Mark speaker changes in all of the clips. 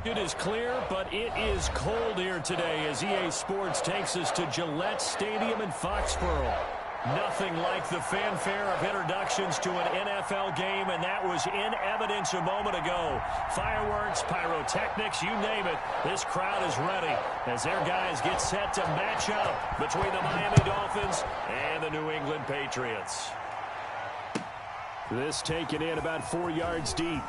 Speaker 1: It is clear, but it is cold here today as EA Sports takes us to Gillette Stadium in Foxborough. Nothing like the fanfare of introductions to an NFL game, and that was in evidence a moment ago. Fireworks, pyrotechnics, you name it. This crowd is ready as their guys get set to match up between the Miami Dolphins and the New England Patriots. This taken in about 4 yards deep.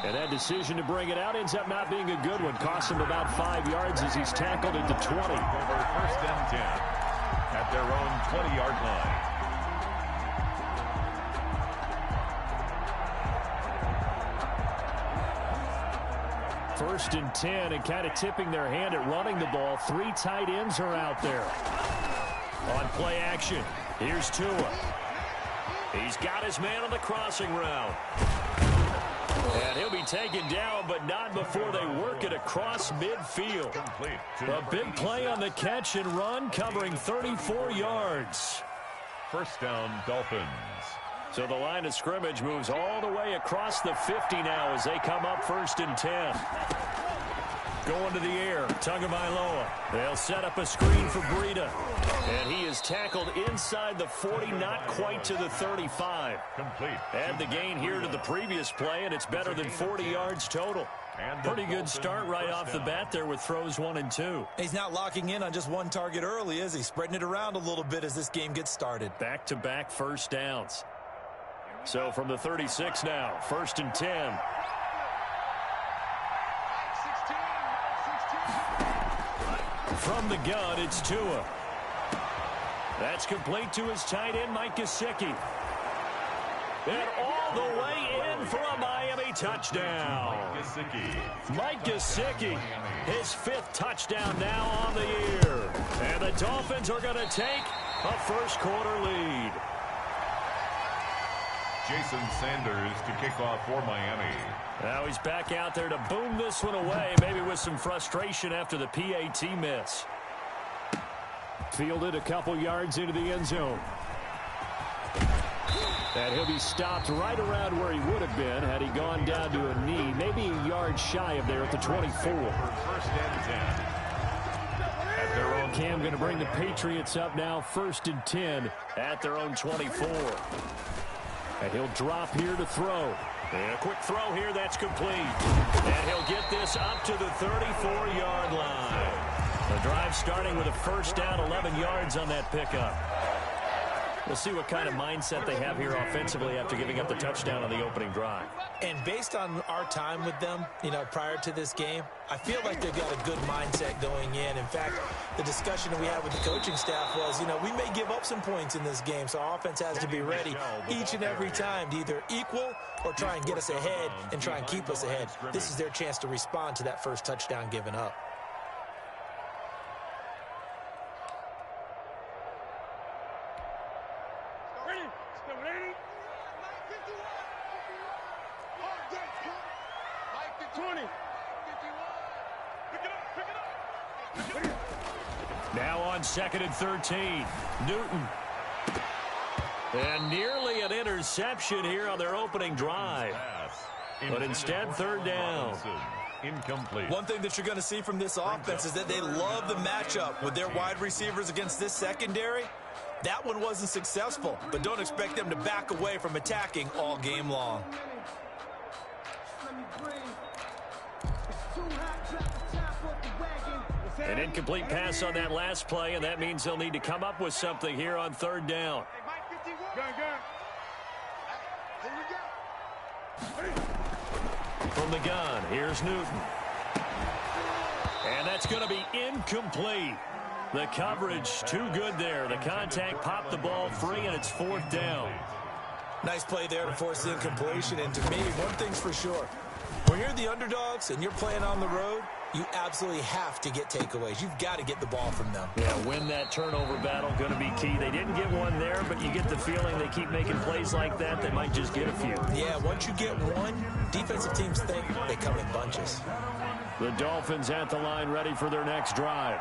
Speaker 1: And that decision to bring it out ends up not being a good one. Costs him about 5 yards as he's tackled at the 20.
Speaker 2: Over 1st and 10 at their own 20-yard line.
Speaker 1: 1st and 10 and kind of tipping their hand at running the ball. 3 tight ends are out there. On play action, here's Tua. He's got his man on the crossing route. And he'll be taken down, but not before they work it across midfield. A big play on the catch and run, covering 34 yards.
Speaker 2: 1st down, Dolphins.
Speaker 1: So the line of scrimmage moves all the way across the 50 now as they come up 1st and 10. Going to the air, Tagovailoa. They'll set up a screen for Breida. And he is tackled inside the 40, not quite to the 35.
Speaker 2: Complete.
Speaker 1: Add the gain here to the previous play, and it's better than 40 yards total. Pretty good start right off the bat there with throws 1 and 2.
Speaker 3: He's not locking in on just one target early, is he? Spreading it around a little bit as this game gets started.
Speaker 1: Back-to-back first downs. So from the 36 now, 1st and 10. From the gun, it's Tua. That's complete to his tight end, Mike Gesicki. And all the way in for a Miami touchdown. Mike Gesicki, his 5th touchdown now on the year. And the Dolphins are going to take a first-quarter lead.
Speaker 2: Jason Sanders to kick off for Miami.
Speaker 1: Now he's back out there to boom this one away, maybe with some frustration after the PAT miss. Fielded a couple yards into the end zone. And he'll be stopped right around where he would have been had he gone down to a knee, maybe a yard shy of there at the 24.
Speaker 2: 1st and 10 at their own.
Speaker 1: Cam going to bring the Patriots up now, 1st and 10 at their own 24. And he'll drop here to throw. And a quick throw here, that's complete. And he'll get this up to the 34-yard line. The drive starting with a 1st down, 11 yards on that pickup. We'll see what kind of mindset they have here offensively after giving up the touchdown on the opening drive.
Speaker 3: And based on our time with them, prior to this game, I feel like they've got a good mindset going in. In fact, the discussion that we had with the coaching staff was, we may give up some points in this game, so our offense has to be ready each and every time to either equal or try and get us ahead and try and keep us ahead. This is their chance to respond to that first touchdown given up.
Speaker 1: Now on 2nd and 13, Newton. And nearly an interception here on their opening drive. But instead, 3rd down.
Speaker 2: Incomplete.
Speaker 3: One thing that you're going to see from this offense is that they love the matchup with their wide receivers against this secondary. That one wasn't successful, but don't expect them to back away from attacking all game long.
Speaker 1: An incomplete pass on that last play, and that means they'll need to come up with something here on 3rd down. From the gun, here's Newton. And that's going to be incomplete. The coverage too good there. The contact popped the ball free, and it's 4th down.
Speaker 3: Nice play there to force the incompletion. And to me, one thing's for sure. When you're the underdogs and you're playing on the road, you absolutely have to get takeaways. You've got to get the ball from them.
Speaker 1: Yeah, win that turnover battle, going to be key. They didn't get one there, but you get the feeling they keep making plays like that, they might just get a few.
Speaker 3: Yeah, once you get one, defensive teams think they come in bunches.
Speaker 1: The Dolphins at the line ready for their next drive.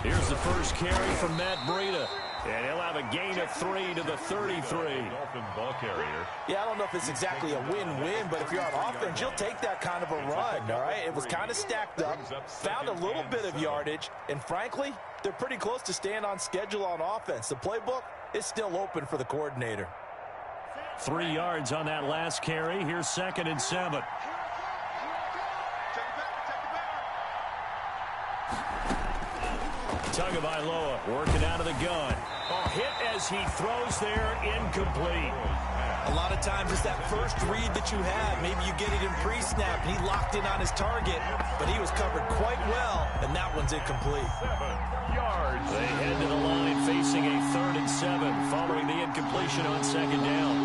Speaker 1: Here's the first carry from Matt Breida. And he'll have a gain of 3 to the 33.
Speaker 2: Dolphin ball carrier.
Speaker 3: Yeah, I don't know if it's exactly a win-win, but if you're on offense, you'll take that kind of a run, all right? It was kind of stacked up, found a little bit of yardage, and frankly, they're pretty close to staying on schedule on offense. The playbook is still open for the coordinator.
Speaker 1: 3 yards on that last carry. Here's 2nd and 7. Tagovailoa working out of the gun. Hit as he throws there, incomplete.
Speaker 3: A lot of times it's that first read that you have. Maybe you get it in pre-snap, and he locked in on his target, but he was covered quite well, and that one's incomplete.
Speaker 2: 7 yards.
Speaker 1: They head to the line facing a 3rd and 7 following the incompletion on 2nd down.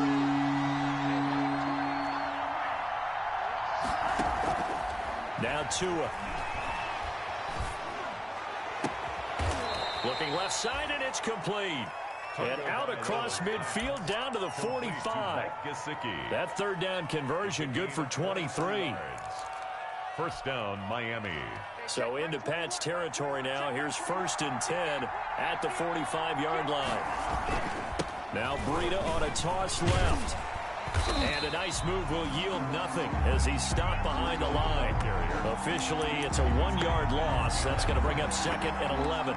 Speaker 1: Now Tua. Looking left side, and it's complete. And out across midfield down to the 45. That 3rd down conversion good for 23.
Speaker 2: First down, Miami.
Speaker 1: So into Pat's territory now. Here's 1st and 10 at the 45-yard line. Now Breida on a toss left. And a nice move will yield nothing as he's stopped behind the line. Officially, it's a 1-yard loss. That's going to bring up 2nd and 11.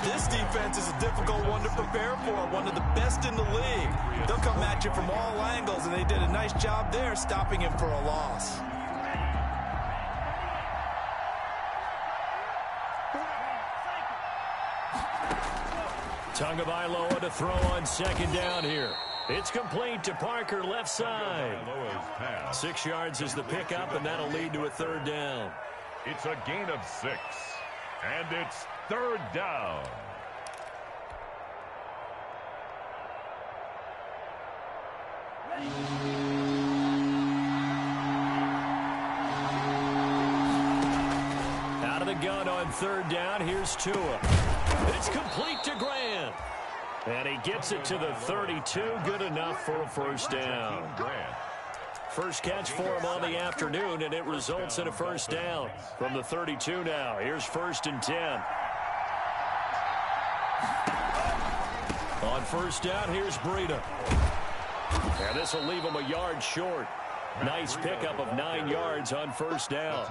Speaker 3: This defense is a difficult one to prepare for, one of the best in the league. They'll come at you from all angles, and they did a nice job there stopping him for a loss.
Speaker 1: Tagovailoa to throw on 2nd down here. It's complete to Parker left side. 6 yards is the pickup, and that'll lead to a 3rd down.
Speaker 2: It's a gain of 6, and it's 3rd down.
Speaker 1: Out of the gun on 3rd down. Here's Tua. It's complete to Grant. And he gets it to the 32. Good enough for a 1st down. First catch for him on the afternoon, and it results in a 1st down from the 32 now. Here's 1st and 10. On 1st down, here's Breida. And this will leave him a yard short. Nice pickup of 9 yards on 1st down.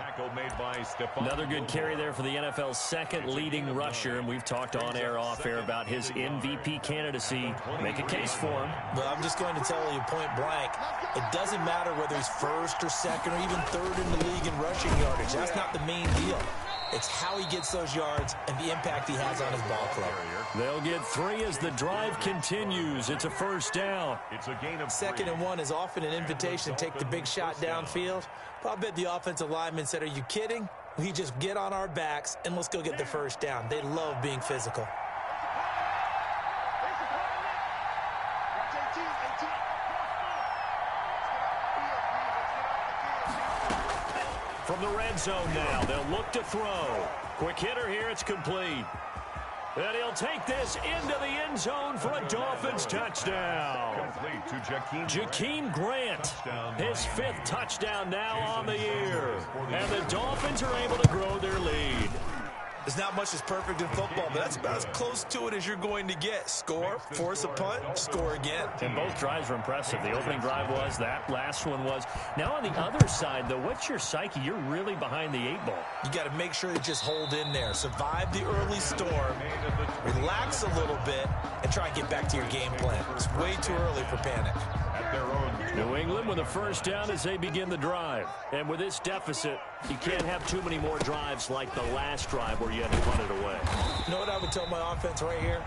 Speaker 1: Another good carry there for the NFL's 2nd leading rusher, and we've talked on air, off air about his MVP candidacy. Make a case for him.
Speaker 3: But I'm just going to tell you point blank, it doesn't matter whether he's 1st or 2nd or even 3rd in the league in rushing yardage. That's not the main deal. It's how he gets those yards and the impact he has on his ball club.
Speaker 1: They'll get 3 as the drive continues. It's a 1st down.
Speaker 2: It's a gain of
Speaker 3: 2nd and 1 is often an invitation to take the big shot downfield. But I bet the offensive lineman said, are you kidding? We just get on our backs and let's go get the 1st down. They love being physical.
Speaker 1: From the red zone now, they'll look to throw. Quick hitter here, it's complete. And he'll take this into the end zone for a Dolphins touchdown.
Speaker 2: Complete to
Speaker 1: Jakeem Grant, his 5th touchdown now on the year. And the Dolphins are able to grow their lead.
Speaker 3: There's not much that's perfect in football, but that's about as close to it as you're going to get. Score, force a punt, score again.
Speaker 1: And both drives were impressive. The opening drive was, that last one was. Now on the other side, though, what's your psyche? You're really behind the 8 ball.
Speaker 3: You got to make sure you just hold in there. Survive the early storm, relax a little bit, and try and get back to your game plan. It's way too early for panic.
Speaker 1: New England with a 1st down as they begin the drive. And with this deficit, you can't have too many more drives like the last drive where you had to punt it away.
Speaker 3: You know what I would tell my offense right here?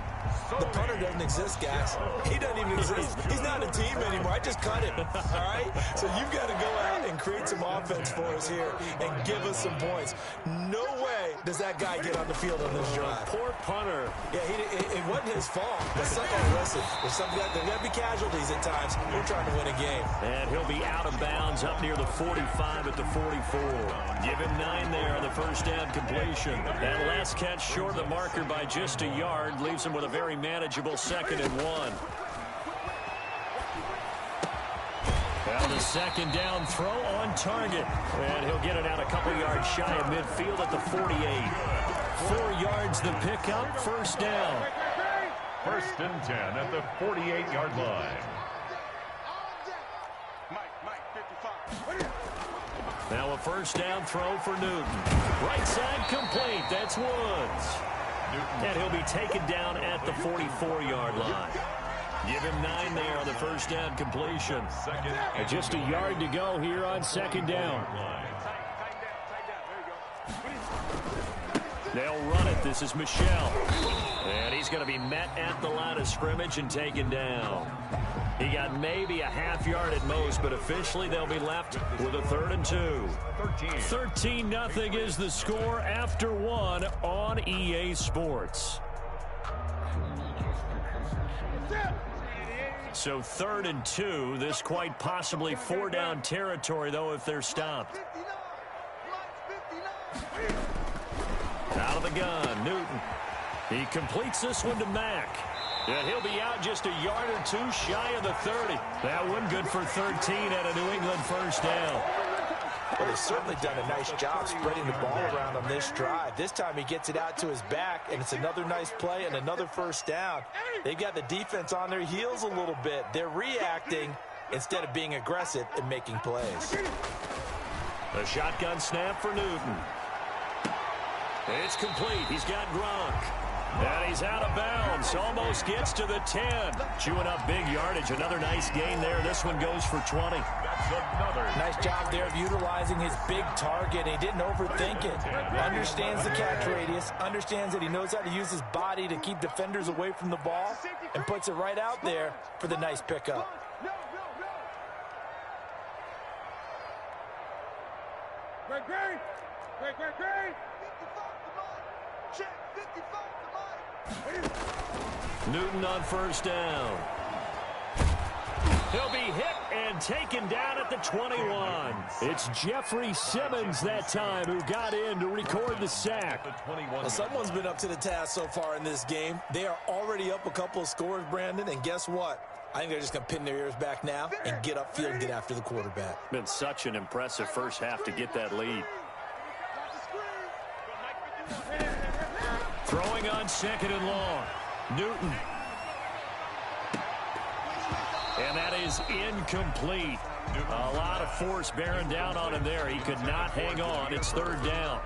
Speaker 3: The punter doesn't exist, guys. He doesn't even exist. He's not a team anymore. I just cut him, all right? So you've got to go out and create some offense for us here and give us some points. No way does that guy get on the field on this drive.
Speaker 1: Poor punter.
Speaker 3: Yeah, it wasn't his fault. But listen, there's got to be casualties at times. We're trying to win a game.
Speaker 1: And he'll be out of bounds up near the 45 at the 44. Give him 9 there on the 1st down completion. That last catch short of the marker by just a yard leaves him with a very manageable 2nd and 1. Well, the 2nd down throw on target. And he'll get it out a couple yards shy of midfield at the 48. 4 yards the pickup, 1st down.
Speaker 2: First and 10 at the 48-yard line.
Speaker 1: Now a first down throw for Newton. Right side complete. That's Woods. And he'll be taken down at the 44-yard line. Give him 9 there on the first down completion. And just a yard to go here on second down. They'll run it. This is Michel. And he's going to be met at the line of scrimmage and taken down. He got maybe a half yard at most, but officially they'll be left with a 3rd and 2. 13-0 is the score after 1 on EA Sports. So 3rd and 2, this quite possibly 4-down territory, though, if they're stopped. Out of the gun, Newton. He completes this one to Mack. And he'll be out just a yard or two shy of the 30. That one good for 13 at a New England first down.
Speaker 3: Well, they've certainly done a nice job spreading the ball around on this drive. This time he gets it out to his back, and it's another nice play and another first down. They've got the defense on their heels a little bit. They're reacting instead of being aggressive and making plays.
Speaker 1: The shotgun snap for Newton. It's complete. He's got Gronk. And he's out of bounds. Almost gets to the 10. Chewing up big yardage. Another nice gain there. This one goes for 20.
Speaker 2: That's another
Speaker 3: nice job there of utilizing his big target. He didn't overthink it. Understands the catch radius. Understands that he knows how to use his body to keep defenders away from the ball. And puts it right out there for the nice pickup.
Speaker 4: Great.
Speaker 1: Newton on first down. He'll be hit and taken down at the 21. It's Jeffrey Simmons that time who got in to record the sack.
Speaker 3: Well, someone's been up to the task so far in this game. They are already up a couple of scores, Brandon, and guess what? I think they're just going to pin their ears back now and get upfield and get after the quarterback.
Speaker 1: Been such an impressive first half to get that lead. Throwing on 2nd and long. Newton. And that is incomplete. A lot of force bearing down on him there. He could not hang on. It's 3rd down.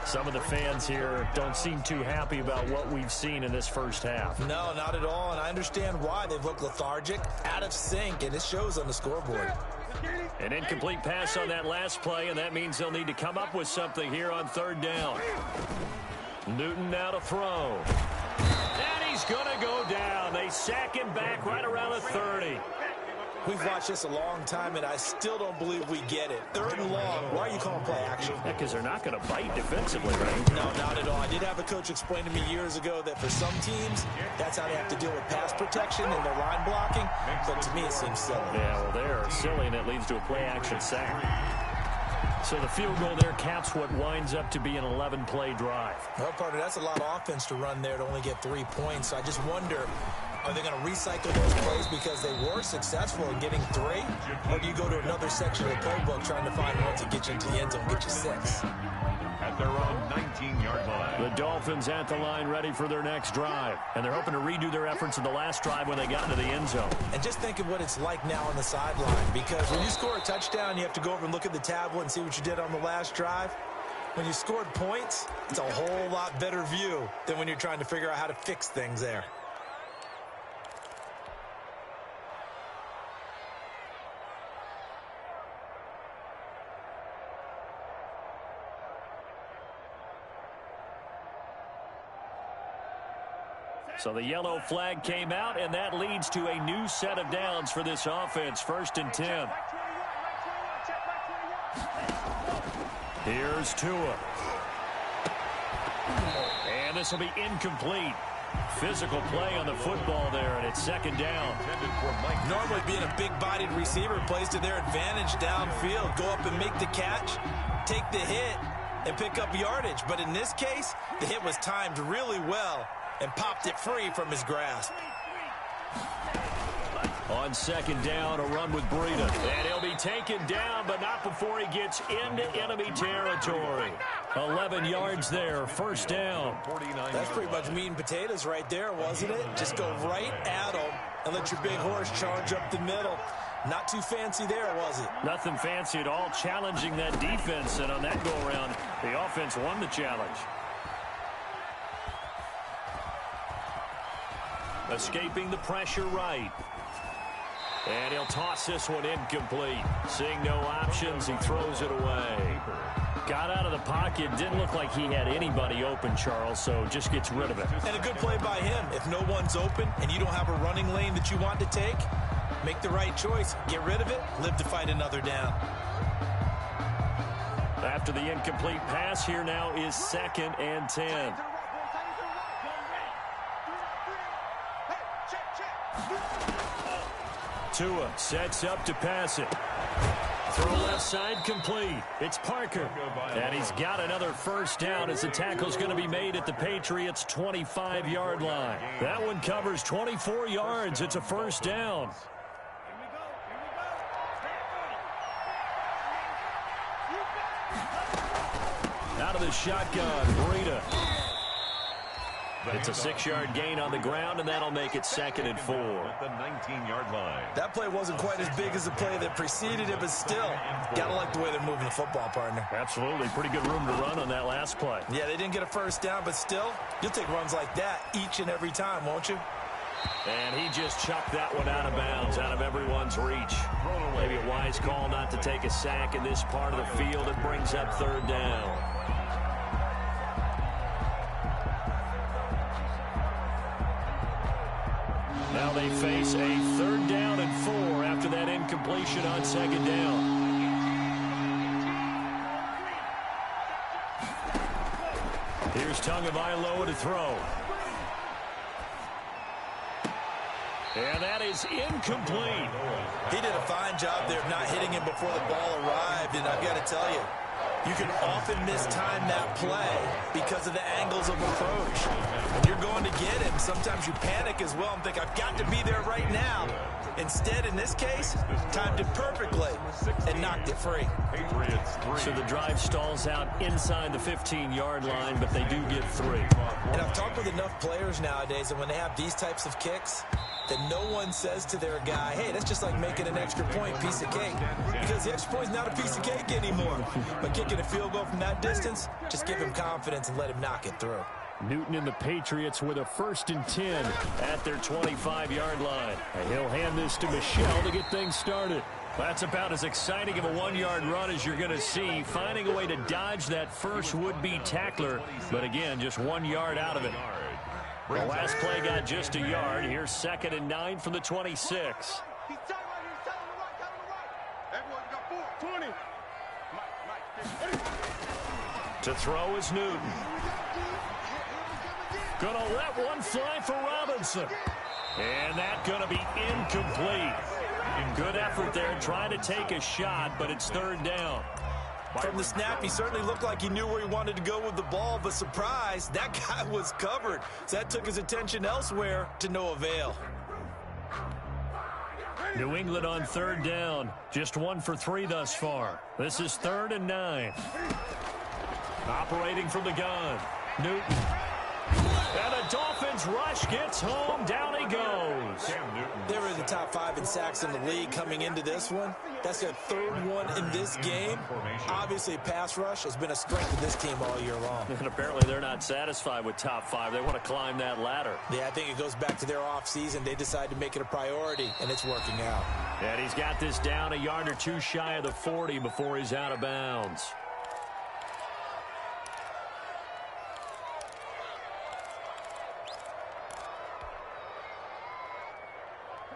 Speaker 1: Some of the fans here don't seem too happy about what we've seen in this first half.
Speaker 3: No, not at all, and I understand why. They've looked lethargic, out of sync, and it shows on the scoreboard.
Speaker 1: An incomplete pass on that last play, and that means they'll need to come up with something here on 3rd down. Newton now to throw. And he's going to go down. They sack him back right around the 30.
Speaker 3: We've watched this a long time, and I still don't believe we get it. 3rd and long. Why are you calling play action?
Speaker 1: Because they're not going to bite defensively, right?
Speaker 3: No, not at all. I did have a coach explain to me years ago that for some teams, that's how they have to deal with pass protection and their line blocking. But to me, it seems silly.
Speaker 1: Yeah, well, they're silly, and it leads to a play action sack. So the field goal there caps what winds up to be an 11-play drive.
Speaker 3: Well, partner, that's a lot of offense to run there to only get 3 points. So I just wonder, are they going to recycle those plays because they were successful in getting 3? Or do you go to another section of the playbook trying to find one to get you into the end zone and get you 6?
Speaker 2: At their own 19-yard line.
Speaker 1: The Dolphins at the line ready for their next drive. And they're hoping to redo their efforts in the last drive when they got into the end zone.
Speaker 3: And just think of what it's like now on the sideline. Because when you score a touchdown, you have to go over and look at the tablet and see what you did on the last drive. When you scored points, it's a whole lot better view than when you're trying to figure out how to fix things there.
Speaker 1: So the yellow flag came out, and that leads to a new set of downs for this offense. 1st and 10. Here's Tua. And this will be incomplete. Physical play on the football there, and it's 2nd down.
Speaker 3: Normally being a big-bodied receiver plays to their advantage downfield. Go up and make the catch, take the hit, and pick up yardage. But in this case, the hit was timed really well and popped it free from his grasp.
Speaker 1: On second down, a run with Breida. And he'll be taken down, but not before he gets into enemy territory. 11 yards there, first down.
Speaker 3: That's pretty much meat and potatoes right there, wasn't it? Just go right at them and let your big horse charge up the middle. Not too fancy there, was it?
Speaker 1: Nothing fancy at all, challenging that defense. And on that go-around, the offense won the challenge. Escaping the pressure right. And he'll toss this one incomplete. Seeing no options, he throws it away. Got out of the pocket. Didn't look like he had anybody open, Charles, so just gets rid of it.
Speaker 3: And a good play by him. If no one's open and you don't have a running lane that you want to take, make the right choice. Get rid of it. Live to fight another down.
Speaker 1: After the incomplete pass, here now is 2nd and 10. Tua sets up to pass it. Throw left side complete. It's Parker. And he's got another first down as the tackle's going to be made at the Patriots' 25-yard line. That one covers 24 yards. It's a first down. Out of the shotgun, Breida. It's a 6-yard gain on the ground, and that'll make it 2nd and 4.
Speaker 2: At the 19-yard line.
Speaker 3: That play wasn't quite as big as the play that preceded it, but still, gotta like the way they're moving the football, partner.
Speaker 1: Absolutely. Pretty good room to run on that last play.
Speaker 3: Yeah, they didn't get a first down, but still, you'll take runs like that each and every time, won't you?
Speaker 1: And he just chucked that one out of bounds, out of everyone's reach. Maybe a wise call not to take a sack in this part of the field. It brings up 3rd down. Now they face a 3rd down and 4 after that incompletion on 2nd down. Here's Tagovailoa to throw. And that is incomplete.
Speaker 3: He did a fine job there of not hitting him before the ball arrived, and I've got to tell you, you can often mistime that play because of the angles of approach. When you're going to get him, sometimes you panic as well and think, I've got to be there right now. Instead, in this case, timed it perfectly and knocked it free.
Speaker 1: So the drive stalls out inside the 15-yard line, but they do get 3.
Speaker 3: And I've talked with enough players nowadays that when they have these types of kicks, that no one says to their guy, hey, that's just like making an extra point piece of cake. Because the extra point's not a piece of cake anymore. But kicking a field goal from that distance, just give him confidence and let him knock it through.
Speaker 1: Newton and the Patriots with a 1st and 10 at their 25-yard line. And he'll hand this to Michel to get things started. That's about as exciting of a 1-yard run as you're going to see, finding a way to dodge that first would-be tackler. But again, just 1 yard out of it. The last play got just a yard. Here's 2nd and 9 from the 26. To throw is Newton. Gonna let one fly for Robinson. And that's gonna be incomplete. Good effort there, trying to take a shot, but it's 3rd down.
Speaker 3: From the snap, he certainly looked like he knew where he wanted to go with the ball, but surprise, that guy was covered. So that took his attention elsewhere to no avail.
Speaker 1: New England on 3rd down. Just 1 for 3 thus far. This is 3rd and 9. Operating from the gun, Newton. And the Dolphins rush gets home. Down he goes.
Speaker 3: They were in the top 5 in sacks in the league coming into this one. That's their 3rd one in this game. Obviously, pass rush has been a strength of this team all year long.
Speaker 1: And apparently they're not satisfied with top 5. They want to climb that ladder.
Speaker 3: Yeah, I think it goes back to their offseason. They decided to make it a priority, and it's working out.
Speaker 1: And he's got this down a yard or 2 shy of the 40 before he's out of bounds.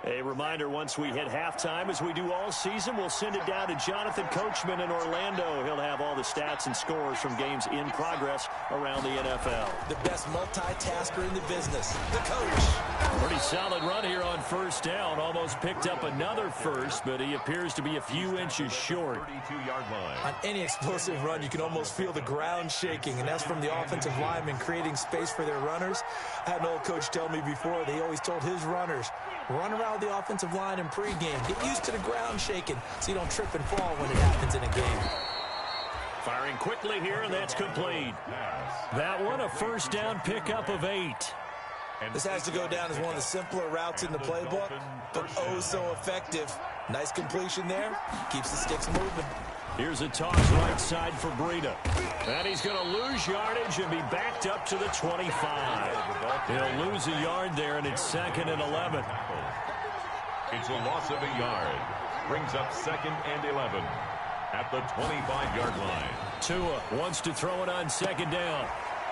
Speaker 1: A reminder, once we hit halftime, as we do all season, we'll send it down to Jonathan Coachman in Orlando. He'll have all the stats and scores from games in progress around the NFL.
Speaker 3: The best multitasker in the business, the coach.
Speaker 1: Pretty solid run here on 1st down. Almost picked up another first, but he appears to be a few inches short.
Speaker 2: 32-yard line.
Speaker 3: On any explosive run, you can almost feel the ground shaking, and that's from the offensive linemen creating space for their runners. I had an old coach tell me before that he always told his runners, run around saw the offensive line in pregame. Get used to the ground shaking so you don't trip and fall when it happens in a game.
Speaker 1: Firing quickly here, and that's complete. That one, a first down pickup of 8.
Speaker 3: This has to go down as one of the simpler routes in the playbook, but oh so effective. Nice completion there. Keeps the sticks moving.
Speaker 1: Here's a toss right side for Breida. And he's going to lose yardage and be backed up to the 25. He'll lose a yard there, and it's 2nd and 11.
Speaker 2: It's a loss of a yard. Brings up 2nd and 11 at the 25-yard line.
Speaker 1: Tua wants to throw it on 2nd down.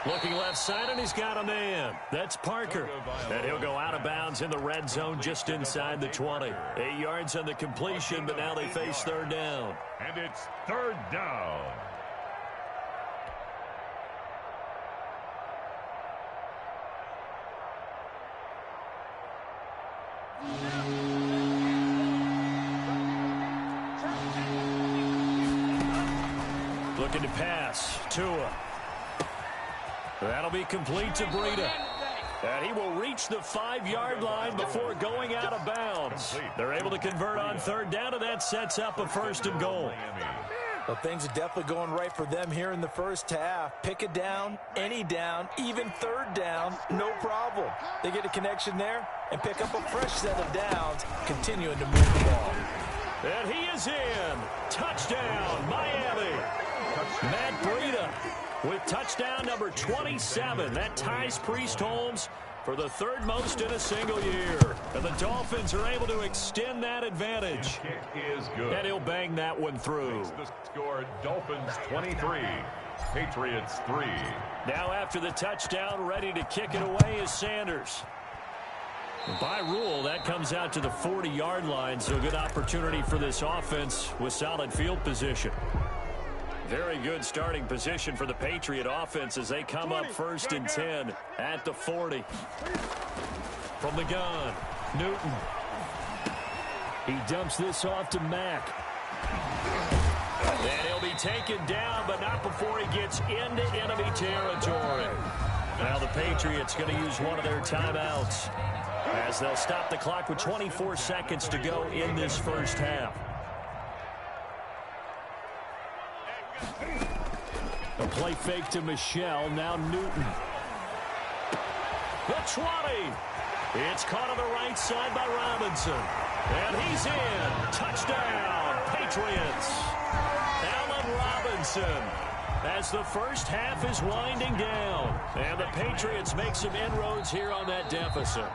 Speaker 1: Looking left side, and he's got a man. That's Parker. And he'll go out of bounds in the red zone just inside the 20. 8 yards on the completion, but now they face 3rd down.
Speaker 2: And it's 3rd down.
Speaker 1: Looking to pass. Tua. That'll be complete to Breida. And he will reach the 5-yard line before going out of bounds. They're able to convert on 3rd down, and that sets up a 1st and goal.
Speaker 3: Well, things are definitely going right for them here in the first half. Pick a down, any down, even 3rd down, no problem. They get a connection there and pick up a fresh set of downs, continuing to move the ball.
Speaker 1: And he is in. Touchdown, Miami. Matt Breida with touchdown number 27. That ties Priest Holmes for the 3rd most in a single year. And the Dolphins are able to extend that advantage.
Speaker 2: Kick is good.
Speaker 1: And he'll bang that one through.
Speaker 2: Makes the score Dolphins 23, Patriots 3.
Speaker 1: Now after the touchdown, ready to kick it away is Sanders. By rule, that comes out to the 40-yard line, so a good opportunity for this offense with solid field position. Very good starting position for the Patriot offense as they come up 1st and 10 at the 40. From the gun, Newton. He dumps this off to Mack. And he'll be taken down, but not before he gets into enemy territory. Now the Patriots going to use one of their timeouts as they'll stop the clock with 24 seconds to go in this first half. A play fake to Michelle, now Newton. The 20. It's caught on the right side by Robinson. And he's in. Touchdown, Patriots. Allen Robinson. As the first half is winding down. And the Patriots make some inroads here on that deficit.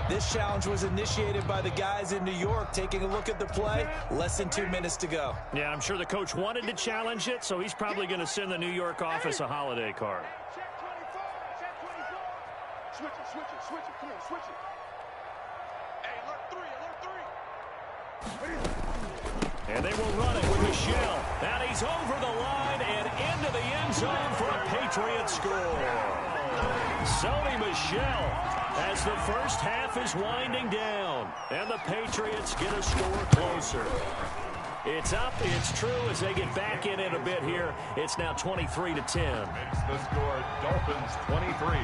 Speaker 3: This challenge was initiated by the guys in New York. Taking a look at the play, less than 2 minutes to go.
Speaker 1: Yeah, I'm sure the coach wanted to challenge it, so he's probably going to send the New York office a holiday card.
Speaker 4: Check 24. Check 24. Switch it, switch it, switch it. Come on, switch it. Hey, alert 3, alert 3.
Speaker 1: And they will run it with Michelle. And he's over the line and into the end zone for a Patriot score. Sony Michel as the first half is winding down. And the Patriots get a score closer. It's up, it's true as they get back in it a bit here. It's now 23-10.
Speaker 2: Makes the score Dolphins 23,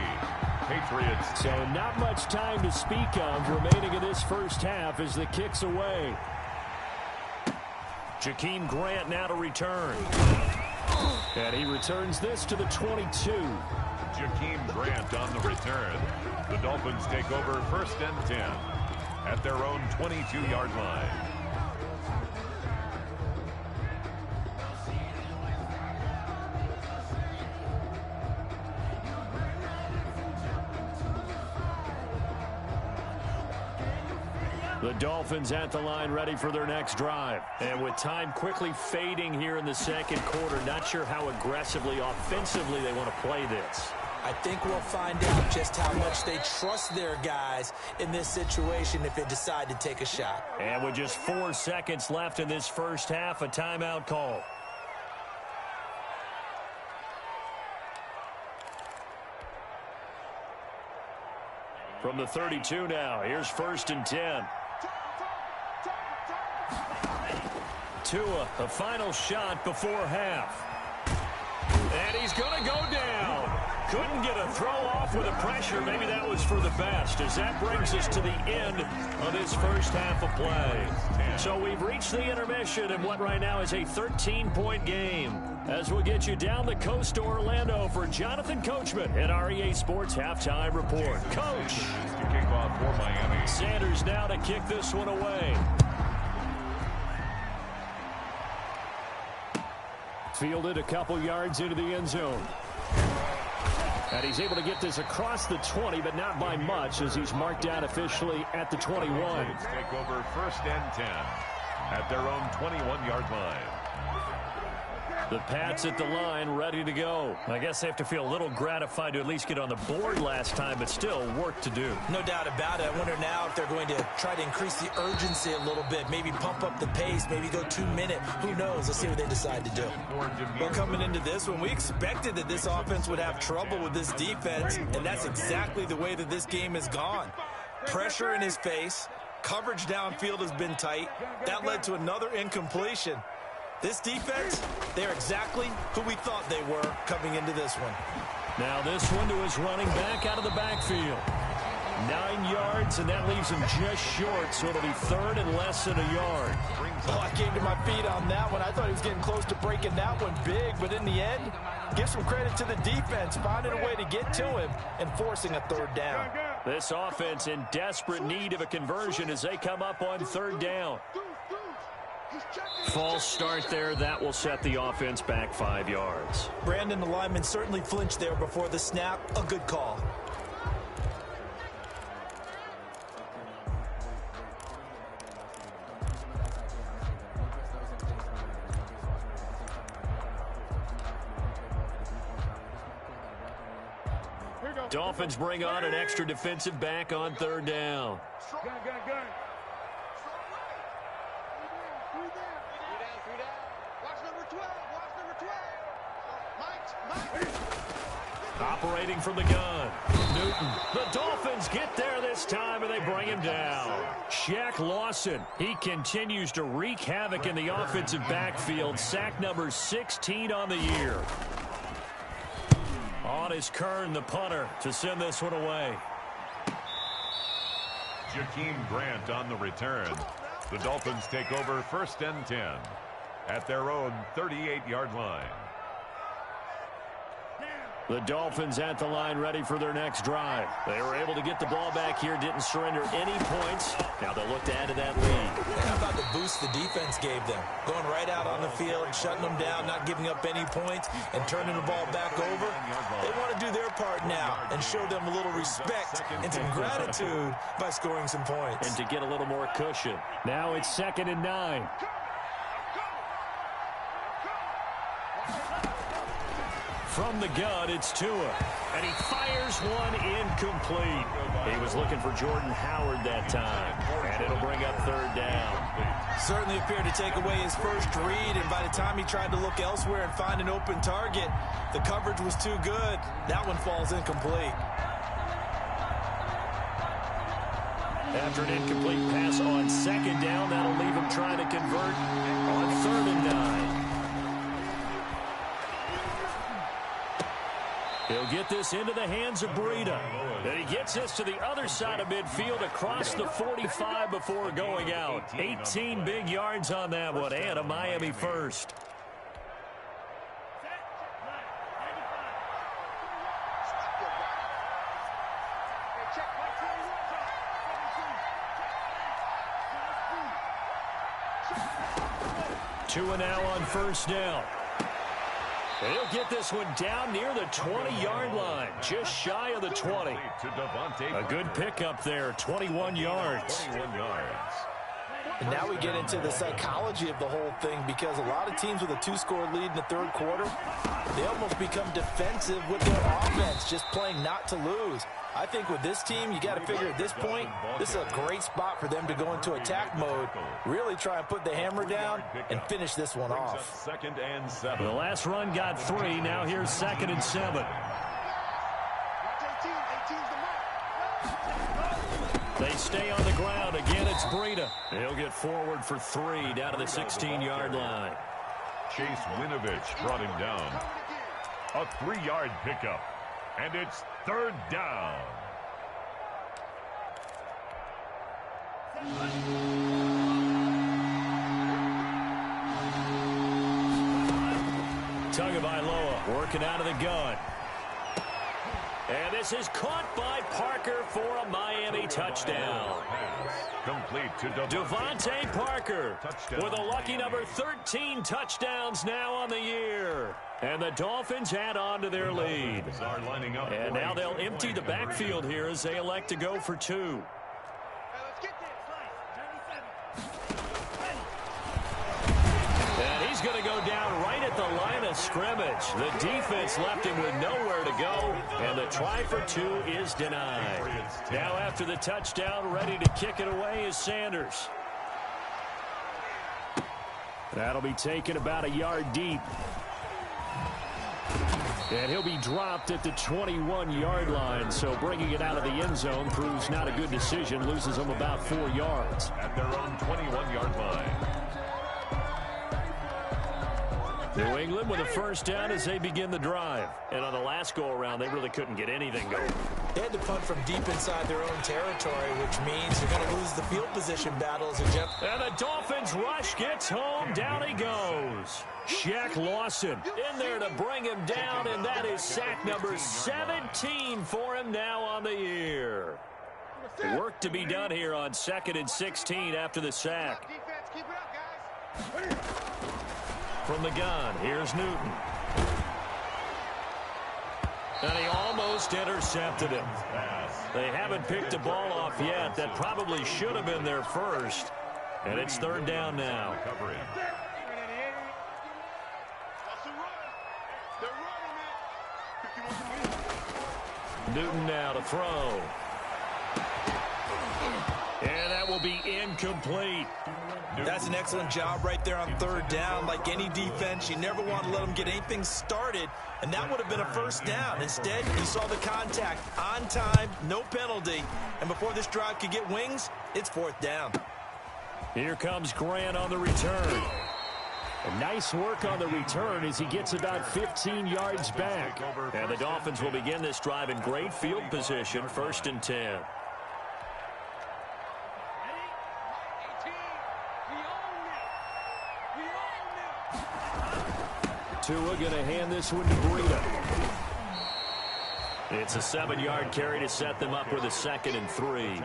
Speaker 2: Patriots.
Speaker 1: So not much time to speak of remaining in this first half as the kick's away. Jakeem Grant now to return. And he returns this to the 22.
Speaker 2: Jakeem Grant on the return. The Dolphins take over 1st and 10 at their own 22-yard line.
Speaker 1: The Dolphins at the line ready for their next drive. And with time quickly fading here in the second quarter, not sure how aggressively, offensively they want to play this.
Speaker 3: I think we'll find out just how much they trust their guys in this situation if they decide to take a shot.
Speaker 1: And with just 4 seconds left in this first half, a timeout call. From the 32 now, here's 1st and 10. Tua, a final shot before half. And he's going to go down. Couldn't get a throw off with the pressure. Maybe that was for the best, as that brings us to the end of this first half of play. So we've reached the intermission in what right now is a 13-point game. As we'll get you down the coast to Orlando for Jonathan Coachman at our EA Sports Halftime Report. Coach.
Speaker 2: To kick off for Miami.
Speaker 1: Sanders now to kick this one away. Fielded a couple yards into the end zone. And he's able to get this across the 20, but not by much, as he's marked out officially at the 21.
Speaker 2: Take over 1st and 10 at their own 21-yard line.
Speaker 1: The Pats at the line, ready to go. I guess they have to feel a little gratified to at least get on the board last time, but still work to do.
Speaker 3: No doubt about it. I wonder now if they're going to try to increase the urgency a little bit, maybe pump up the pace, maybe go 2-minute. Who knows? Let's see what they decide to do.
Speaker 5: Well, coming into this one, we expected that this offense would have trouble with this defense, and that's exactly the way that this game has gone. Pressure in his face. Coverage downfield has been tight. That led to another incompletion. This defense, they're exactly who we thought they were coming into this one.
Speaker 1: Now this one to his running back out of the backfield. 9 yards, and that leaves him just short, so it'll be 3rd and less than a yard.
Speaker 5: Oh, I came to my feet on that one. I thought he was getting close to breaking that one big, but in the end, give some credit to the defense, finding a way to get to him and forcing a 3rd down.
Speaker 1: This offense in desperate need of a conversion as they come up on 3rd down. False start there. That will set the offense back 5 yards.
Speaker 3: Brandon, the lineman, certainly flinched there before the snap. A good call.
Speaker 1: Dolphins bring on an extra defensive back on 3rd down. Operating from the gun. Newton. The Dolphins get there this time, and they bring him down. Shaq Lawson. He continues to wreak havoc in the offensive backfield. Sack number 16 on the year. On is Kern, the punter, to send this one away.
Speaker 2: Jakeem Grant on the return. The Dolphins take over 1st and 10 at their own 38-yard line.
Speaker 1: The Dolphins at the line, ready for their next drive. They were able to get the ball back here, didn't surrender any points. Now they'll look to add to that lead.
Speaker 3: How about the boost the defense gave them? Going right out on the field, shutting them down, not giving up any points, and turning the ball back over. They want to do their part now and show them a little respect and some gratitude by scoring some points.
Speaker 1: And to get a little more cushion. Now it's 2nd and 9. From the gun, it's Tua. And he fires one incomplete. He was looking for Jordan Howard that time. And it'll bring up 3rd down.
Speaker 3: Certainly appeared to take away his first read, and by the time he tried to look elsewhere and find an open target, the coverage was too good. That one falls incomplete.
Speaker 1: After an incomplete pass on 2nd down, that'll leave him trying to convert on 3rd and 9. He'll get this into the hands of Breida. And he gets this to the other side of midfield across the 45 before going out. 18 big yards on that one, and a Miami first. Tua now on 1st down. He'll get this one down near the 20-yard line, just shy of the 20. A good pickup there, 21 yards.
Speaker 2: 21 yards.
Speaker 5: And now we get into the psychology of the whole thing, because a lot of teams with a 2-score lead in the 3rd quarter, they almost become defensive with their offense, just playing not to lose. I think with this team, you got to figure at this point, this is a great spot for them to go into attack mode, really try and put the hammer down and finish this one off.
Speaker 2: 2nd and 7.
Speaker 1: The last run got 3. Now here's 2nd and 7. They stay on the ground. Again, it's Breida. He'll get forward for 3 down to the 16-yard line.
Speaker 2: Chase Winovich brought him down. A 3-yard pickup. And it's third down.
Speaker 1: Tagovailoa working out of the gun. And this is caught by Parker for a Miami touchdown.
Speaker 2: Complete to
Speaker 1: Devontae Parker with a lucky number 13 touchdowns now on the year. And the Dolphins add on to their lead. And now they'll empty the backfield here as they elect to go for 2. And he's going to go down right at the line of scrimmage. The defense left him with nowhere to go, and the try for 2 is denied. Now after the touchdown, ready to kick it away is Sanders. That'll be taken about a yard deep. And he'll be dropped at the 21-yard line, so bringing it out of the end zone proves not a good decision, loses them about 4 yards.
Speaker 2: At their own 21-yard line.
Speaker 1: New England with a first down as they begin the drive. And on the last go-around, they really couldn't get anything going.
Speaker 3: They had to punt from deep inside their own territory, which means you're going to lose the field position battles. And
Speaker 1: the Dolphins rush gets home. Down he goes. Shaq Lawson in there to bring him down, and that is sack number 17 for him now on the year. Work to be done here on 2nd and 16 after the sack. From the gun, here's Newton. And he almost intercepted him. They haven't picked the ball off yet. That probably should have been their first. And it's third down now. Newton now to throw. And that will be incomplete.
Speaker 3: That's an excellent job right there on third down. Like any defense, you never want to let them get anything started, and that would have been a first down. Instead, you saw the contact on time, no penalty, and before this drive could get wings, it's fourth down.
Speaker 1: Here comes Grant on the return. And nice work on the return as he gets about 15 yards back. And the Dolphins will begin this drive in great field position, 1st and 10. Tua going to hand this one to Breida. It's a 7-yard carry to set them up with a 2nd and 3.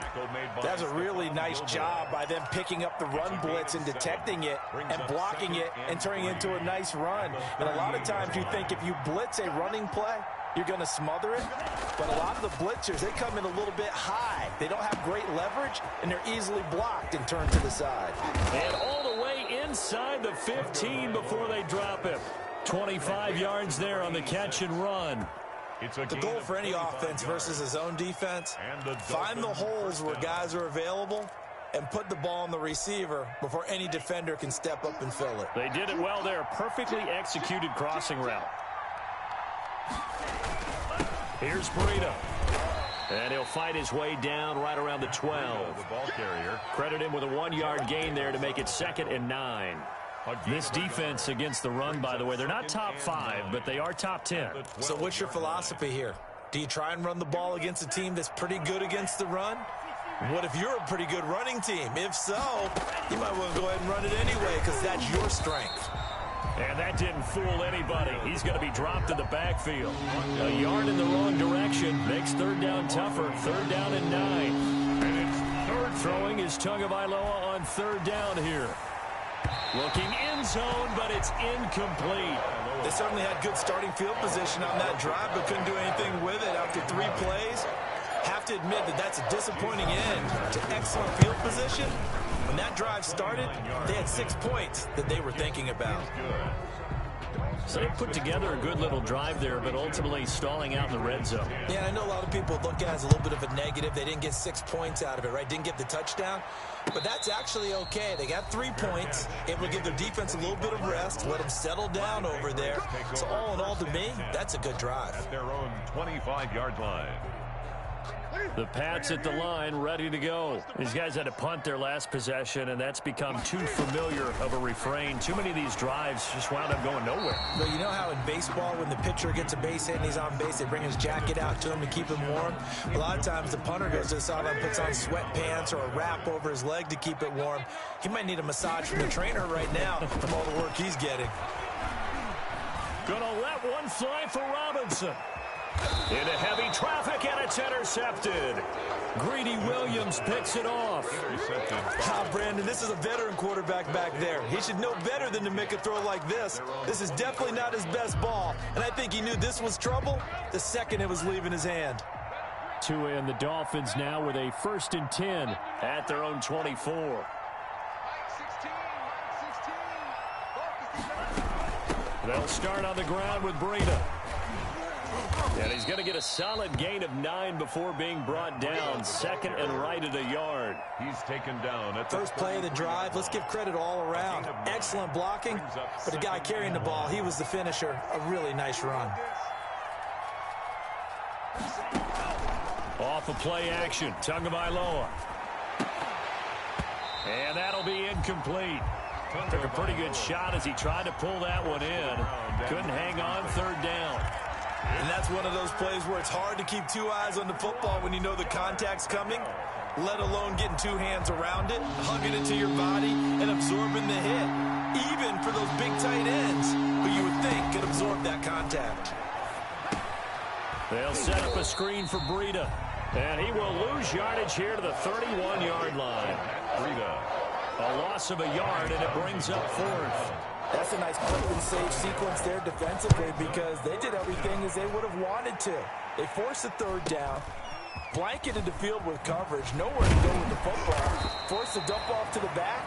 Speaker 5: That's a really nice job by them picking up the run blitz and detecting it and blocking it and turning it into a nice run. And a lot of times you think if you blitz a running play, you're going to smother it. But a lot of the blitzers, they come in a little bit high. They don't have great leverage, and they're easily blocked and turned to the side.
Speaker 1: And all the way inside the 15 before they drop him. 25 yards there on the catch and run.
Speaker 3: The goal for any offense versus his own defense, find the holes where guys are available and put the ball on the receiver before any defender can step up and fill it.
Speaker 1: They did it well there. Perfectly executed crossing route. Here's Breida. And he'll fight his way down right around the 12. Credit him with a 1-yard gain there to make it 2nd and 9. This defense against the run, by the way, they're not top 5, but they are top 10.
Speaker 3: So what's your philosophy here? Do you try and run the ball against a team that's pretty good against the run? What if you're a pretty good running team? If so, you might want to go ahead and run it anyway because that's your strength.
Speaker 1: And that didn't fool anybody. He's going to be dropped in the backfield. A yard in the wrong direction makes third down tougher. 3rd down and 9. And it's third. Throwing is Tagovailoa on 3rd down here. Looking end zone, but it's incomplete.
Speaker 3: They certainly had good starting field position on that drive, but couldn't do anything with it after 3 plays. Have to admit that that's a disappointing end to excellent field position. When that drive started, they had 6 points that they were thinking about.
Speaker 1: So they put together a good little drive there, but ultimately stalling out in the red zone.
Speaker 3: Yeah, I know a lot of people look at it as a little bit of a negative. They didn't get 6 points out of it, right? Didn't get the touchdown. But that's actually okay. They got 3 points, able to give their defense a little bit of rest, let them settle down over there. So all in all, to me, that's a good drive.
Speaker 2: At their own 25-yard line.
Speaker 1: The Pats at the line, ready to go. These guys had to punt their last possession, and that's become too familiar of a refrain. Too many of these drives just wound up going nowhere.
Speaker 3: But you know how in baseball, when the pitcher gets a base hit and he's on base, they bring his jacket out to him to keep him warm? A lot of times the punter goes to the sideline, puts on sweatpants or a wrap over his leg to keep it warm. He might need a massage from the trainer right now from all the work he's getting.
Speaker 1: Gonna let one fly for Robinson. Into heavy traffic, and it's intercepted. Greedy Williams picks it off.
Speaker 3: Brandon, this is a veteran quarterback back there. He should know better than to make a throw like this. This is definitely not his best ball, and I think he knew this was trouble the second it was leaving his hand.
Speaker 1: Tua and the Dolphins now with a 1st and 10 at their own 24. They'll start on the ground with Breida. And he's going to get a solid gain of 9 before being brought down. 2nd and right at a yard.
Speaker 2: He's taken down at the
Speaker 3: first play of the drive. Let's give credit all around. Excellent blocking, but the guy carrying the ball, he was the finisher. A really nice run.
Speaker 1: Off of play action, Tagovailoa. And that'll be incomplete. Took a pretty good shot as he tried to pull that one in. Couldn't hang on 3rd down.
Speaker 3: And that's one of those plays where it's hard to keep 2 eyes on the football when you know the contact's coming, let alone getting 2 hands around it, hugging it to your body, and absorbing the hit. Even for those big tight ends who you would think could absorb that contact.
Speaker 1: They'll set up a screen for Breida. And he will lose yardage here to the 31-yard line.
Speaker 2: Breida.
Speaker 1: A loss of a yard, and it brings up 4th.
Speaker 3: That's a nice play and save sequence there defensively because they did everything as they would have wanted to. They forced the 3rd down, blanketed the field with coverage, nowhere to go with the football, forced the dump off to the back,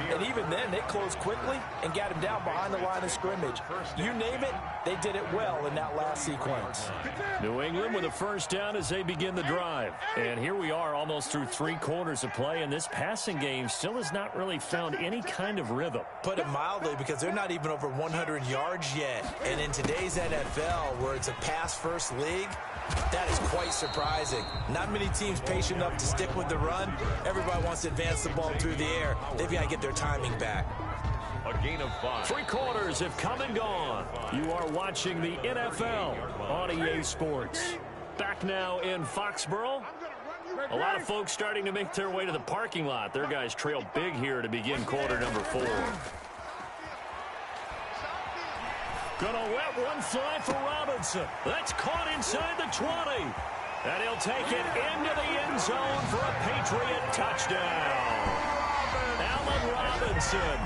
Speaker 3: and even then they closed quickly and got him down behind the line of scrimmage. You name it, they did it well in that last sequence.
Speaker 1: New England with a 1st down as they begin the drive. And here we are almost through 3 quarters of play, and this passing game still has not really found any kind of rhythm.
Speaker 3: Put it mildly, because they're not even over 100 yards yet. And in today's NFL, where it's a pass-first league, that is quite surprising. Not many teams patient enough to stick with the run. Everybody wants to advance the ball through the air. They've got to get their timing back.
Speaker 2: A gain of 5.
Speaker 1: 3 quarters have come and gone. You are watching the NFL on EA Sports. Back now in Foxborough. A lot of folks starting to make their way to the parking lot. Their guys trail big here to begin quarter number 4. Gonna let one fly for Robinson. That's caught inside the 20. And he'll take it into the end zone for a Patriot touchdown. Allen Robinson,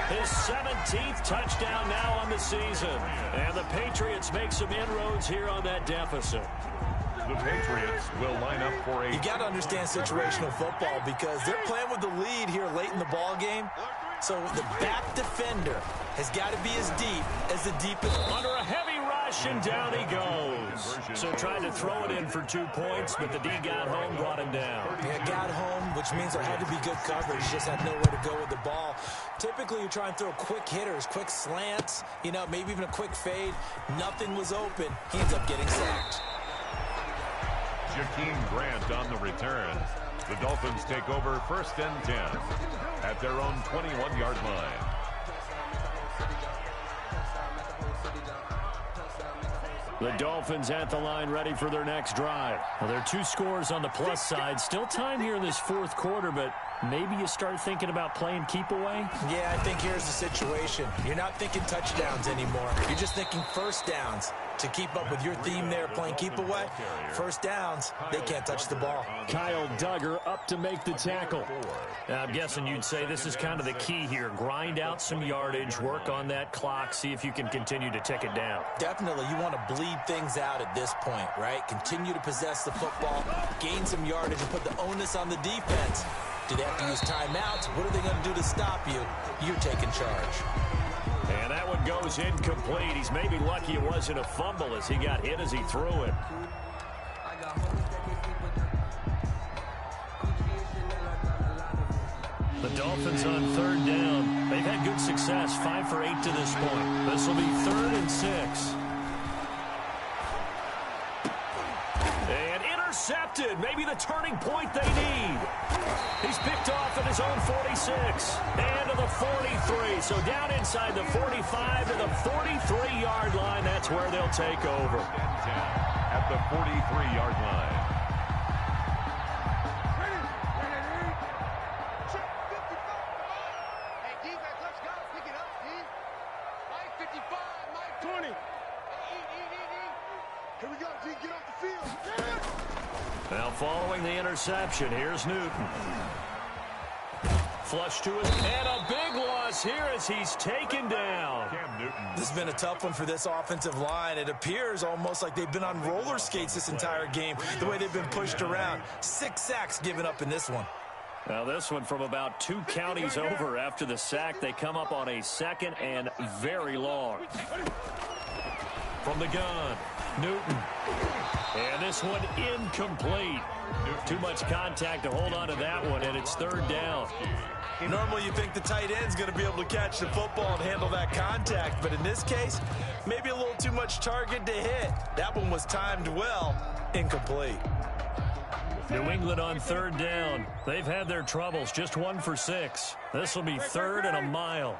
Speaker 1: his 17th touchdown now on the season. And the Patriots make some inroads here on that deficit.
Speaker 2: The Patriots will line up for a...
Speaker 3: You got to understand situational football because they're playing with the lead here late in the ball game. So the back defender has got to be as deep as the deepest.
Speaker 1: Under a heavy rush, and down he goes. So tried to throw it in for 2 points, but the D got home, brought him down.
Speaker 3: Yeah, got home, which means there had to be good coverage. Just had nowhere to go with the ball. Typically, you try and throw quick hitters, quick slants, you know, maybe even a quick fade. Nothing was open. He ends up getting sacked.
Speaker 2: Jakeem Grant on the return. The Dolphins take over 1st and 10 at their own 21-yard line.
Speaker 1: The Dolphins at the line ready for their next drive. Well, there are 2 scores on the plus side. Still time here in this 4th quarter, but maybe you start thinking about playing keep away?
Speaker 3: Yeah, I think here's the situation. You're not thinking touchdowns anymore. You're just thinking 1st downs. To keep up with your theme there, playing keep away, 1st downs, they can't touch the ball.
Speaker 1: Kyle Duggar up to make the tackle. Now, I'm guessing you'd say this is kind of the key here. Grind out some yardage, work on that clock, see if you can continue to tick it down.
Speaker 3: Definitely, you want to bleed things out at this point, right? Continue to possess the football, gain some yardage, and put the onus on the defense. Do they have to use timeouts? What are they going to do to stop you? You're taking charge.
Speaker 1: And that one goes incomplete. He's maybe lucky it wasn't a fumble as he got hit as he threw it. The Dolphins on 3rd down. They've had good success, 5 for 8 to this point. This will be 3rd and 6. And intercepted. Maybe the turning point they need. He's picked off at his own 46 and to the 43. So down inside the 45 to the 43-yard line. That's where they'll take over.
Speaker 2: At the 43-yard line.
Speaker 1: Now following the interception, here's Newton. Flush to his, and a big loss here as he's taken down.
Speaker 3: This has been a tough one for this offensive line. It appears almost like they've been on roller skates this entire game, the way they've been pushed around. 6 sacks given up in this one.
Speaker 1: Now this one from about 2 counties over after the sack. They come up on a 2nd and very long. From the gun, Newton. And this one incomplete. Too much contact to hold on to that one, and it's 3rd down.
Speaker 3: Normally you think the tight end's going to be able to catch the football and handle that contact, but in this case, maybe a little too much target to hit. That one was timed well, incomplete.
Speaker 1: New England on 3rd down. They've had their troubles, just 1 for 6. This will be 3rd and a mile.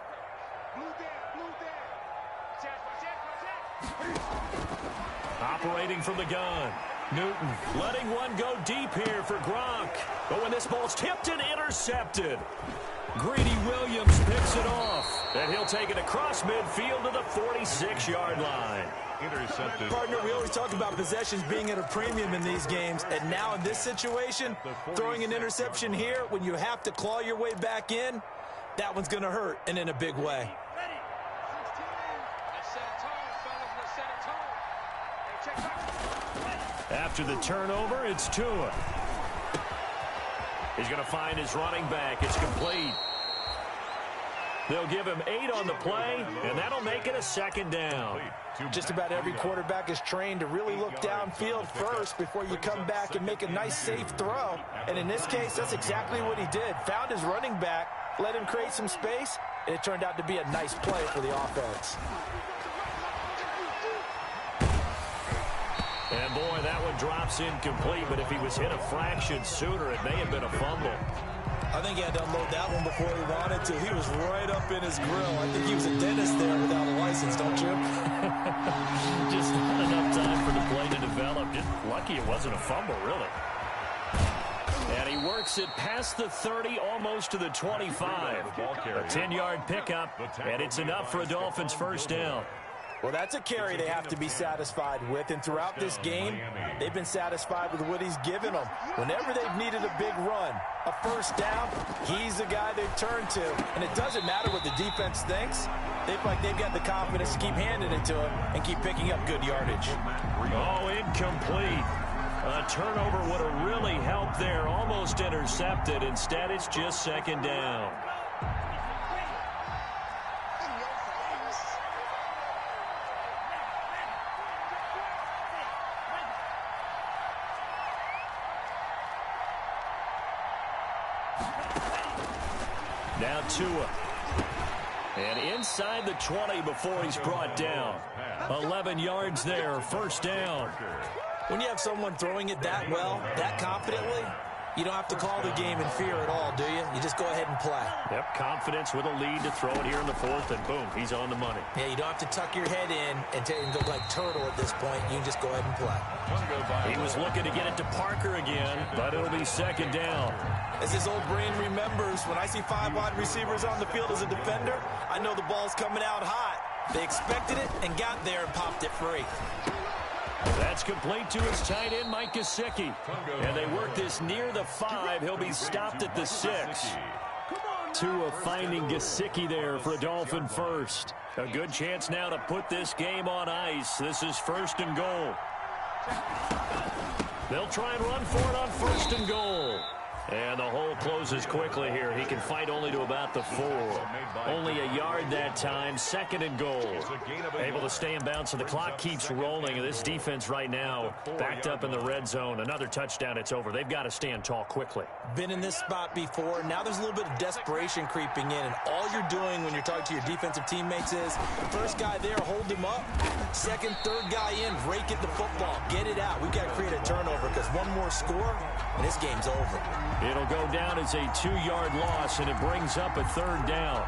Speaker 1: Operating from the gun. Newton letting one go deep here for Gronk. But when this ball's tipped and intercepted, Greedy Williams picks it off. And he'll take it across midfield to the 46-yard line.
Speaker 2: Intercepted.
Speaker 3: Partner, we always talk about possessions being at a premium in these games. And now in this situation, throwing an interception here when you have to claw your way back in, that one's going to hurt, and in a big way.
Speaker 1: After the turnover, it's Tua. He's going to find his running back. It's complete. They'll give him 8 on the play, and that'll make it a 2nd down.
Speaker 5: Just about every quarterback is trained to really look downfield first before you come back and make a nice, safe throw. And in this case, that's exactly what he did. Found his running back, let him create some space, and it turned out to be a nice play for the offense.
Speaker 1: And boy, that one drops incomplete, but if he was hit a fraction sooner, it may have been a fumble.
Speaker 3: I think he had to unload that one before he wanted to. He was right up in his grill. I think he was a dentist there without a license, don't you?
Speaker 1: Just not enough time for the play to develop. Just lucky it wasn't a fumble, really. And he works it past the 30, almost to the 25. A 10-yard pickup, and it's enough for a Dolphins 1st down.
Speaker 5: Well, that's a carry they have to be satisfied with, and throughout this game, they've been satisfied with what he's given them. Whenever they've needed a big run, a 1st down, he's the guy they've turned to. And it doesn't matter what the defense thinks. They feel like they've got the confidence to keep handing it to him and keep picking up good yardage.
Speaker 1: Oh, incomplete. A turnover would have really helped there. Almost intercepted. Instead, it's just 2nd down. Now Tua. And inside the 20 before he's brought down. 11 yards there, 1st down.
Speaker 3: When you have someone throwing it that well, that confidently, you don't have to call the game in fear at all, do you? You just go ahead and play.
Speaker 1: Yep, confidence with a lead to throw it here in the 4th, and boom, he's on the money.
Speaker 3: Yeah, you don't have to tuck your head in and go like turtle at this point. You can just go ahead and play.
Speaker 1: He was looking to get it to Parker again, but it'll be 2nd down.
Speaker 3: As his old brain remembers, when I see 5 wide receivers on the field as a defender, I know the ball's coming out hot. They expected it and got there and popped it free.
Speaker 1: That's complete to his tight end, Mike Gesicki. And they work this near the 5. He'll be stopped at the 6. Tua finding Gesicki there for a Dolphin 1st. A good chance now to put this game on ice. This is 1st and goal. They'll try and run for it on 1st and goal. And the hole closes quickly here. He can fight only to about the 4. Only a yard that time. 2nd and goal. Able to stay in bounds, so the clock keeps rolling. And this defense right now backed up in the red zone. Another touchdown, it's over. They've got to stand tall quickly.
Speaker 5: Been in this spot before. Now there's a little bit of desperation creeping in. And all you're doing when you're talking to your defensive teammates is, first guy there, hold him up. Second, third guy in, rake at the football. Get it out. We've got to create a turnover because one more score, and this game's over.
Speaker 1: It'll go down as a 2-yard loss, and it brings up a 3rd down.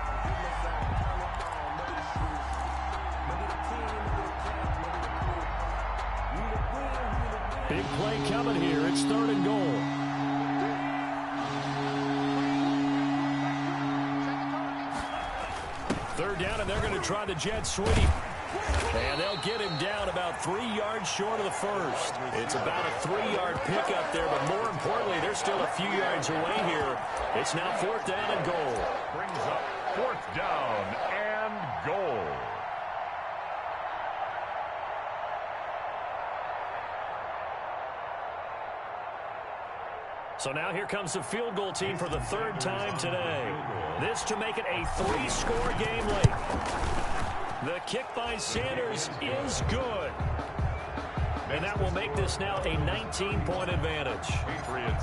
Speaker 1: Big play coming here. It's 3rd and goal. Third down, and they're going to try the jet sweep. And they'll get him down about 3 yards short of the first. It's about a 3-yard pickup there, but more importantly, they're still a few yards away here. It's now 4th down and goal.
Speaker 2: Brings up 4th down and goal.
Speaker 1: So now here comes the field goal team for the 3rd time today. This to make it a 3-score game late. The kick by Sanders is good. And that will make this now a 19-point advantage.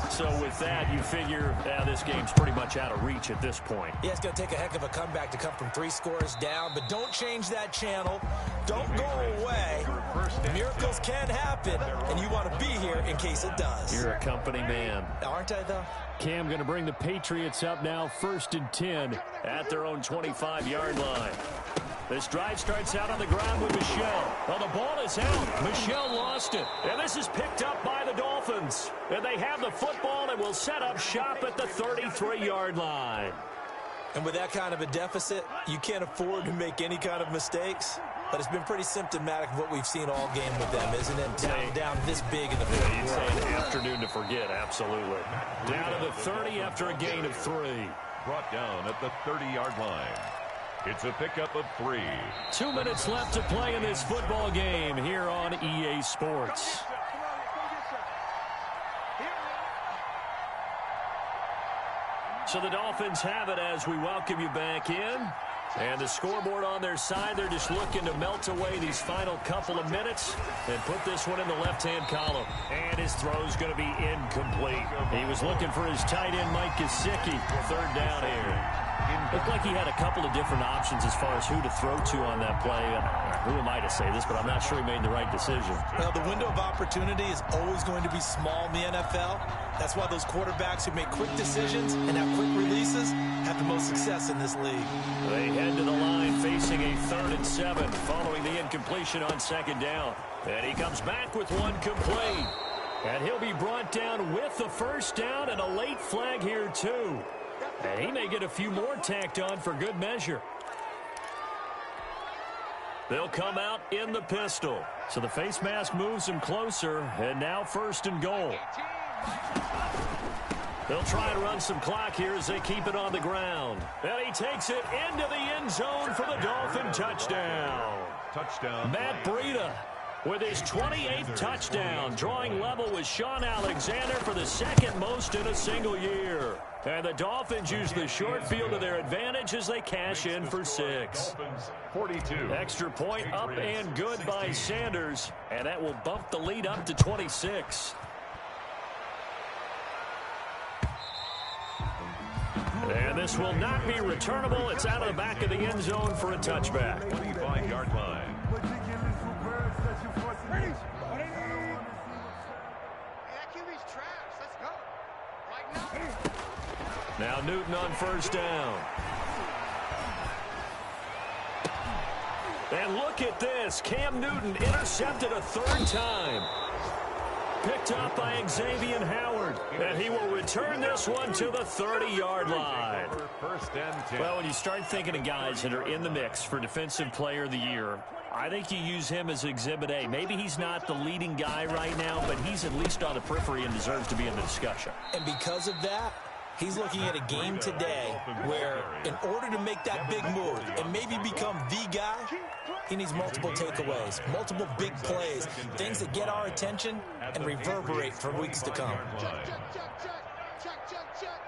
Speaker 1: So with that, you figure this game's pretty much out of reach at this point.
Speaker 5: Yeah, it's going to take a heck of a comeback to come from 3 scores down, but don't change that channel. Don't go away. Miracles can happen, and you want to be here in case it does.
Speaker 1: You're a company man.
Speaker 5: Aren't I, though?
Speaker 1: Cam going to bring the Patriots up now 1st and 10 at their own 25-yard line. This drive starts out on the ground with Michel. Well, the ball is out. Michel lost it. And this is picked up by the Dolphins. And they have the football and will set up shop at the 33-yard line.
Speaker 5: And with that kind of a deficit, you can't afford to make any kind of mistakes. But it's been pretty symptomatic of what we've seen all game with them, isn't it? Down this big in the fourth.
Speaker 1: You'd say an afternoon to forget, absolutely. Down to the 30 after a gain of 3.
Speaker 2: Brought down at the 30-yard line. It's a pickup of 3.
Speaker 1: 2 minutes left to play in this football game here on EA Sports. So the Dolphins have it as we welcome you back in. And the scoreboard on their side, they're just looking to melt away these final couple of minutes and put this one in the left-hand column. And his throw's going to be incomplete. He was looking for his tight end, Mike Gesicki. 3rd down here. Looked like he had a couple of different options as far as who to throw to on that play. Who am I to say this, but I'm not sure he made the right decision.
Speaker 5: Well, the window of opportunity is always going to be small in the NFL. That's why those quarterbacks who make quick decisions and have quick releases have the most success in this league.
Speaker 1: They head to the line facing a 3rd and 7 following the incompletion on 2nd down. And he comes back with one complete. And he'll be brought down with the 1st down and a late flag here too. And he may get a few more tacked on for good measure. They'll come out in the pistol. So the face mask moves him closer, and now 1st and goal. They'll try and run some clock here as they keep it on the ground. And he takes it into the end zone for the Dolphin touchdown.
Speaker 2: Touchdown.
Speaker 1: Matt Breida with his 28th touchdown, drawing level with Sean Alexander for the 2nd most in a single year. And the Dolphins use the short field to their advantage as they cash in for 6.
Speaker 2: 42.
Speaker 1: Extra point up and good by Sanders, and that will bump the lead up to 26. And this will not be returnable. It's out of the back of the end zone for a touchback.
Speaker 2: 25-yard line.
Speaker 1: Now Newton on 1st down. And look at this. Cam Newton intercepted a 3rd time. Picked up by Xavier Howard. And he will return this one to the 30-yard line.
Speaker 2: 1st and 10.
Speaker 1: Well, when you start thinking of guys that are in the mix for Defensive Player of the Year, I think you use him as Exhibit A. Maybe he's not the leading guy right now, but he's at least on the periphery and deserves to be in the discussion.
Speaker 5: And because of that, he's looking at a game today where in order to make that big move and maybe become the guy, he needs multiple takeaways, multiple big plays, things that get our attention and reverberate for weeks to come.
Speaker 4: Check, check, check.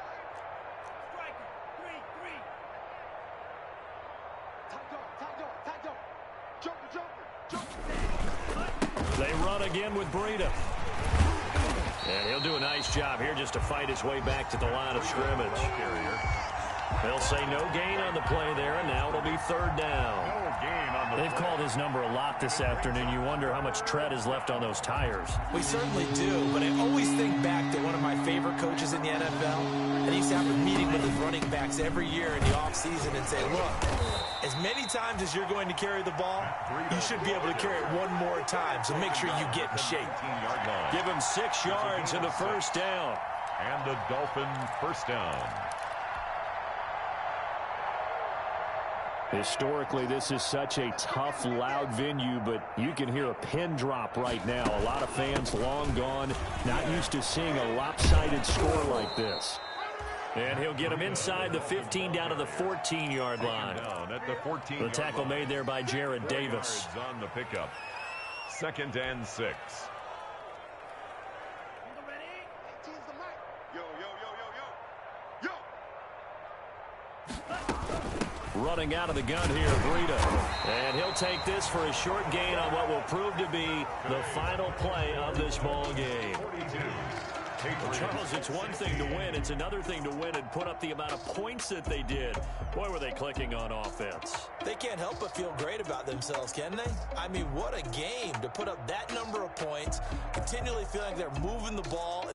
Speaker 4: Striker, 3-3. Tight dog. Jumper.
Speaker 1: They run again with Breida. And he'll do a nice job here just to fight his way back to the line of scrimmage. They'll say no gain on the play there, and now it'll be third down.
Speaker 2: No gain on the
Speaker 1: They've called his number a lot this afternoon. You wonder how much tread is left on those tires.
Speaker 3: We certainly do, but I always think back to one of my favorite coaches in the NFL, and he used to have a meeting with his running backs every year in the offseason and say, look, as many times as you're going to carry the ball, you should be able to carry it one more time, so make sure you get in shape.
Speaker 1: Give him 6 yards and a first down.
Speaker 2: And the Dolphins first down.
Speaker 1: Historically, this is such a tough, loud venue, but you can hear a pin drop right now. A lot of fans long gone, not used to seeing a lopsided score like this. And he'll get him inside the 15 down to the 14-yard line.
Speaker 2: Down at the 14.
Speaker 1: The tackle made there by Jared Davis.
Speaker 2: On the pickup. 2nd and 6.
Speaker 1: Running out of the gun here, Breida. And he'll take this for a short gain on what will prove to be the final play of this ball game. Well, Charles, it's one thing to win. It's another thing to win and put up the amount of points that they did. Boy, were they clicking on offense.
Speaker 3: They can't help but feel great about themselves, can they? I mean, what a game to put up that number of points, continually feeling like they're moving the ball.